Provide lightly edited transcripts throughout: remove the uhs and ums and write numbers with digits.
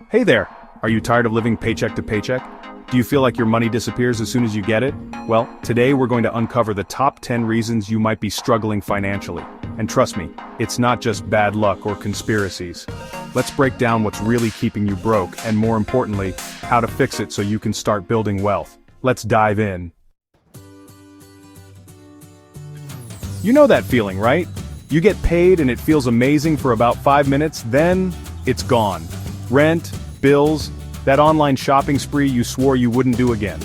Hey there! Are you tired of living paycheck to paycheck? Do you feel like your money disappears as soon as you get it? Well, today we're going to uncover the top 10 reasons you might be struggling financially. And trust me, it's not just bad luck or conspiracies. Let's break down what's really keeping you broke and, more importantly, how to fix it so you can start building wealth. Let's dive in. You know that feeling, right? You get paid and it feels amazing for about 5 minutes, then it's gone. Rent, bills, that online shopping spree you swore you wouldn't do again.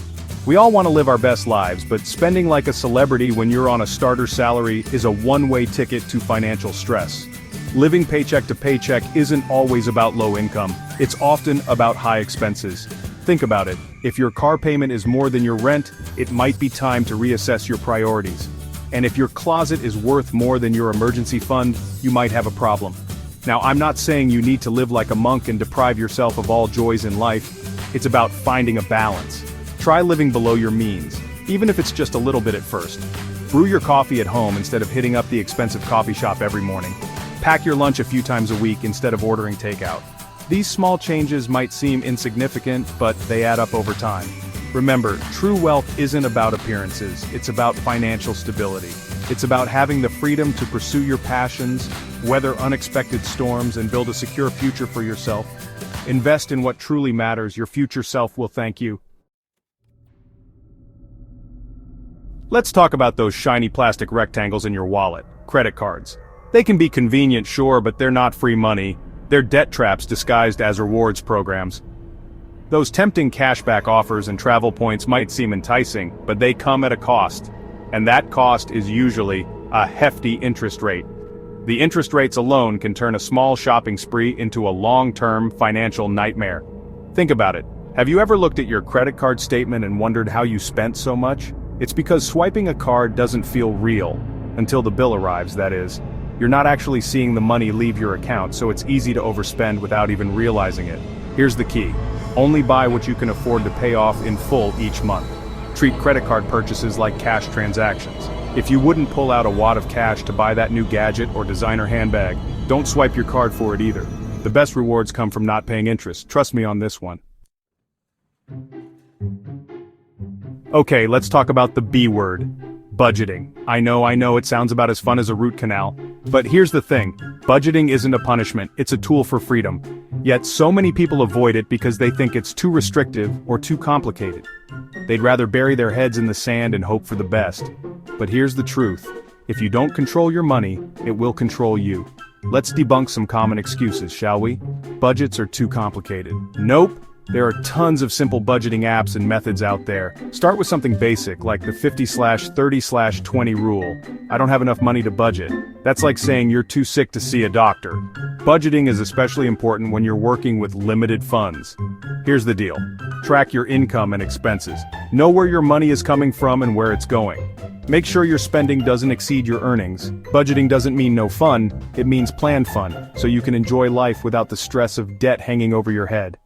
We all want to live our best lives, but spending like a celebrity when you're on a starter salary is a one-way ticket to financial stress. Living paycheck to paycheck isn't always about low income, it's often about high expenses. Think about it, if your car payment is more than your rent, it might be time to reassess your priorities. And if your closet is worth more than your emergency fund, you might have a problem. Now, I'm not saying you need to live like a monk and deprive yourself of all joys in life. It's about finding a balance. Try living below your means, even if it's just a little bit at first. Brew your coffee at home instead of hitting up the expensive coffee shop every morning. Pack your lunch a few times a week instead of ordering takeout. These small changes might seem insignificant, but they add up over time. Remember, true wealth isn't about appearances, it's about financial stability. It's about having the freedom to pursue your passions, weather unexpected storms, and build a secure future for yourself. Invest in what truly matters, your future self will thank you. Let's talk about those shiny plastic rectangles in your wallet, credit cards. They can be convenient, sure, but they're not free money. They're debt traps disguised as rewards programs. Those tempting cashback offers and travel points might seem enticing, but they come at a cost. And that cost is usually a hefty interest rate. The interest rates alone can turn a small shopping spree into a long-term financial nightmare. Think about it. Have you ever looked at your credit card statement and wondered how you spent so much? It's because swiping a card doesn't feel real. Until the bill arrives, that is. You're not actually seeing the money leave your account, so it's easy to overspend without even realizing it. Here's the key. Only buy what you can afford to pay off in full each month. Treat credit card purchases like cash transactions. If you wouldn't pull out a wad of cash to buy that new gadget or designer handbag, don't swipe your card for it either. The best rewards come from not paying interest, trust me on this one. Okay, let's talk about the B word. Budgeting. I know, it sounds about as fun as a root canal. But here's the thing, budgeting isn't a punishment, it's a tool for freedom. Yet so many people avoid it because they think it's too restrictive or too complicated. They'd rather bury their heads in the sand and hope for the best. But here's the truth, if you don't control your money, it will control you. Let's debunk some common excuses, shall we? Budgets are too complicated. Nope. There are tons of simple budgeting apps and methods out there. Start with something basic, like the 50/30/20 rule. I don't have enough money to budget. That's like saying you're too sick to see a doctor. Budgeting is especially important when you're working with limited funds. Here's the deal. Track your income and expenses. Know where your money is coming from and where it's going. Make sure your spending doesn't exceed your earnings. Budgeting doesn't mean no fun, it means planned fun, so you can enjoy life without the stress of debt hanging over your head.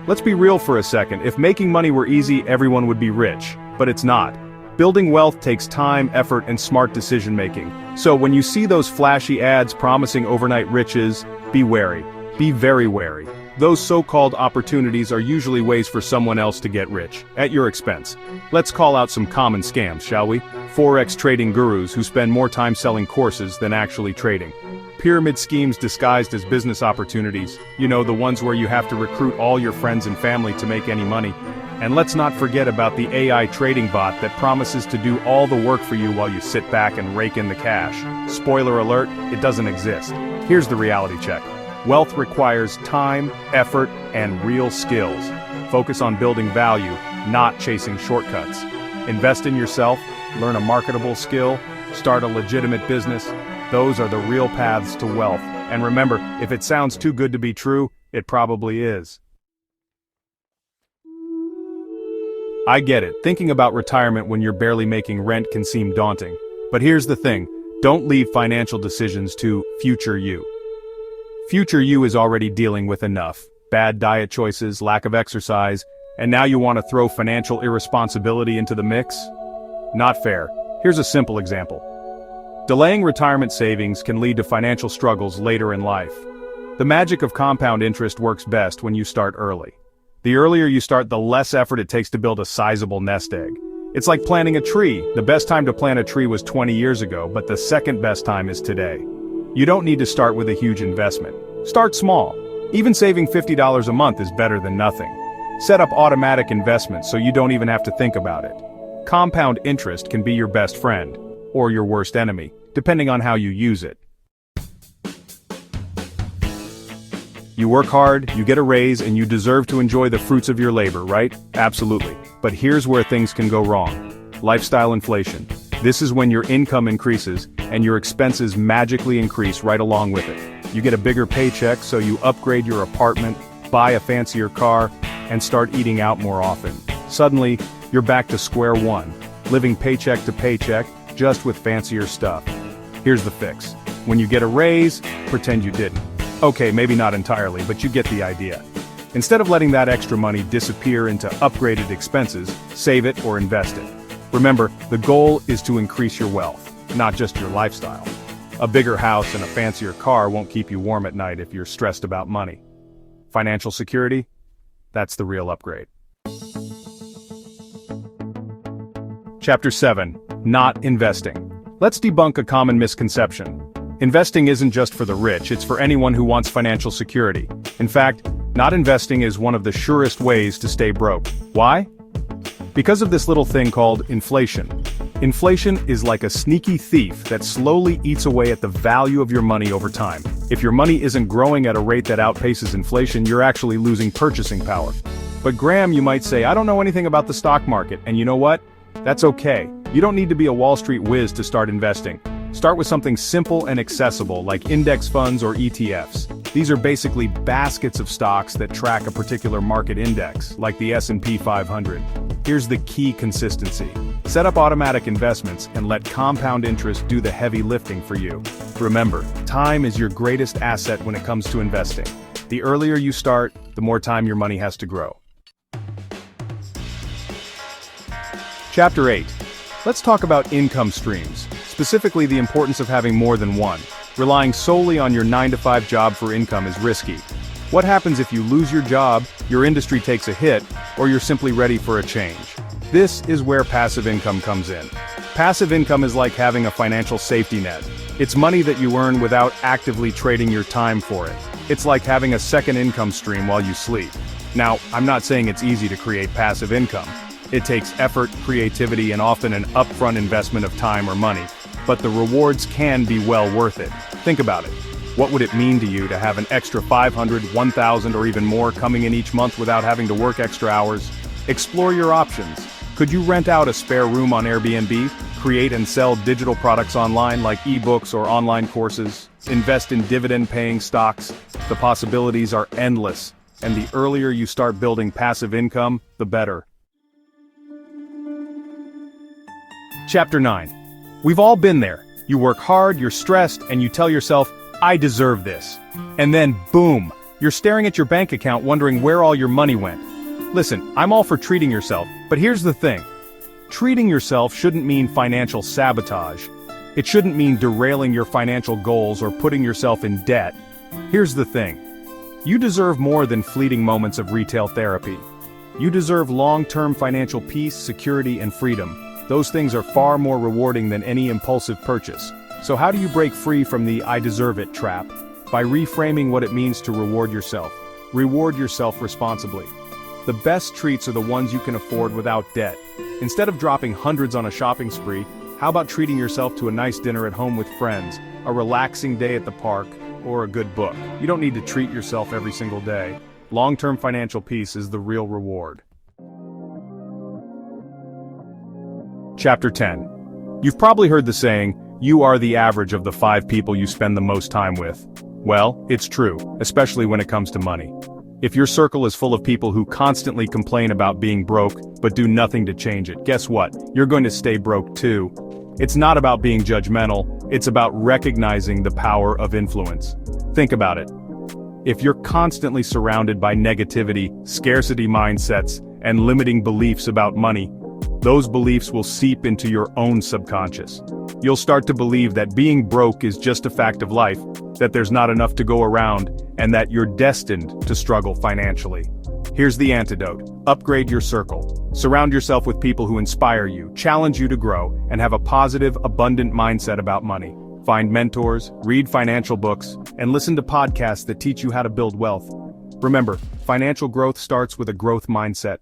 Let's be real for a second, if making money were easy, everyone would be rich. But it's not. Building wealth takes time, effort, and smart decision-making. So when you see those flashy ads promising overnight riches, be wary. Be very wary. Those so-called opportunities are usually ways for someone else to get rich, at your expense. Let's call out some common scams, shall we? Forex trading gurus who spend more time selling courses than actually trading. Pyramid schemes disguised as business opportunities, you know, the ones where you have to recruit all your friends and family to make any money. And let's not forget about the AI trading bot that promises to do all the work for you while you sit back and rake in the cash. Spoiler alert, it doesn't exist. Here's the reality check. Wealth requires time, effort, and real skills. Focus on building value, not chasing shortcuts. Invest in yourself, learn a marketable skill, start a legitimate business. Those are the real paths to wealth. And remember, if it sounds too good to be true, it probably is. I get it, thinking about retirement when you're barely making rent can seem daunting. But here's the thing, don't leave financial decisions to future you. Future you is already dealing with enough. Bad diet choices, lack of exercise, and now you want to throw financial irresponsibility into the mix? Not fair. Here's a simple example. Delaying retirement savings can lead to financial struggles later in life. The magic of compound interest works best when you start early. The earlier you start, the less effort it takes to build a sizable nest egg. It's like planting a tree. The best time to plant a tree was 20 years ago, but the second best time is today. You don't need to start with a huge investment. Start small. Even saving $50 a month is better than nothing. Set up automatic investments so you don't even have to think about it. Compound interest can be your best friend, or your worst enemy, depending on how you use it. You work hard, you get a raise, and you deserve to enjoy the fruits of your labor, right? Absolutely. But here's where things can go wrong. Lifestyle inflation. This is when your income increases, and your expenses magically increase right along with it. You get a bigger paycheck, so you upgrade your apartment, buy a fancier car, and start eating out more often. Suddenly, you're back to square one, living paycheck to paycheck, just with fancier stuff. Here's the fix. When you get a raise, pretend you didn't. Okay, maybe not entirely, but you get the idea. Instead of letting that extra money disappear into upgraded expenses, save it or invest it. Remember, the goal is to increase your wealth, not just your lifestyle. A bigger house and a fancier car won't keep you warm at night if you're stressed about money. Financial security? That's the real upgrade. Chapter 7. Not investing. Let's debunk a common misconception. Investing isn't just for the rich, it's for anyone who wants financial security. In fact, not investing is one of the surest ways to stay broke. Why? Because of this little thing called inflation. Inflation is like a sneaky thief that slowly eats away at the value of your money over time. If your money isn't growing at a rate that outpaces inflation, you're actually losing purchasing power. But Graham, you might say, I don't know anything about the stock market, and you know what? That's okay. You don't need to be a Wall Street whiz to start investing. Start with something simple and accessible like index funds or ETFs. These are basically baskets of stocks that track a particular market index, like the S&P 500. Here's the key: consistency. Set up automatic investments and let compound interest do the heavy lifting for you. Remember, time is your greatest asset when it comes to investing. The earlier you start, the more time your money has to grow. Chapter 8. Let's talk about income streams, specifically the importance of having more than one. Relying solely on your 9-to-5 job for income is risky. What happens if you lose your job, your industry takes a hit, or you're simply ready for a change? This is where passive income comes in. Passive income is like having a financial safety net. It's money that you earn without actively trading your time for it. It's like having a second income stream while you sleep. Now, I'm not saying it's easy to create passive income. It takes effort, creativity, and often an upfront investment of time or money. But the rewards can be well worth it. Think about it. What would it mean to you to have an extra $500, $1,000, or even more coming in each month without having to work extra hours? Explore your options. Could you rent out a spare room on Airbnb, create and sell digital products online like ebooks or online courses, invest in dividend-paying stocks? The possibilities are endless, and the earlier you start building passive income, the better. Chapter 9. We've all been there. You work hard, you're stressed, and you tell yourself, I deserve this. And then, boom, you're staring at your bank account wondering where all your money went. Listen, I'm all for treating yourself, but here's the thing. Treating yourself shouldn't mean financial sabotage. It shouldn't mean derailing your financial goals or putting yourself in debt. Here's the thing. You deserve more than fleeting moments of retail therapy. You deserve long-term financial peace, security, and freedom. Those things are far more rewarding than any impulsive purchase. So how do you break free from the I deserve it trap? By reframing what it means to reward yourself. Reward yourself responsibly. The best treats are the ones you can afford without debt. Instead of dropping hundreds on a shopping spree, how about treating yourself to a nice dinner at home with friends, a relaxing day at the park, or a good book? You don't need to treat yourself every single day. Long-term financial peace is the real reward. Chapter 10. You've probably heard the saying, you are the average of the 5 people you spend the most time with. Well, it's true, especially when it comes to money. If your circle is full of people who constantly complain about being broke, but do nothing to change it, guess what? You're going to stay broke too. It's not about being judgmental, it's about recognizing the power of influence. Think about it. If you're constantly surrounded by negativity, scarcity mindsets, and limiting beliefs about money, those beliefs will seep into your own subconscious. You'll start to believe that being broke is just a fact of life, that there's not enough to go around, and that you're destined to struggle financially. Here's the antidote. Upgrade your circle. Surround yourself with people who inspire you, challenge you to grow, and have a positive, abundant mindset about money. Find mentors, read financial books, and listen to podcasts that teach you how to build wealth. Remember, financial growth starts with a growth mindset.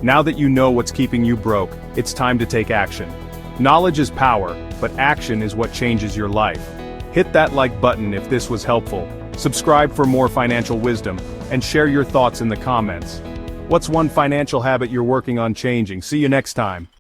Now that you know what's keeping you broke, it's time to take action. Knowledge is power, but action is what changes your life. Hit that like button if this was helpful, subscribe for more financial wisdom, and share your thoughts in the comments. What's one financial habit you're working on changing? See you next time.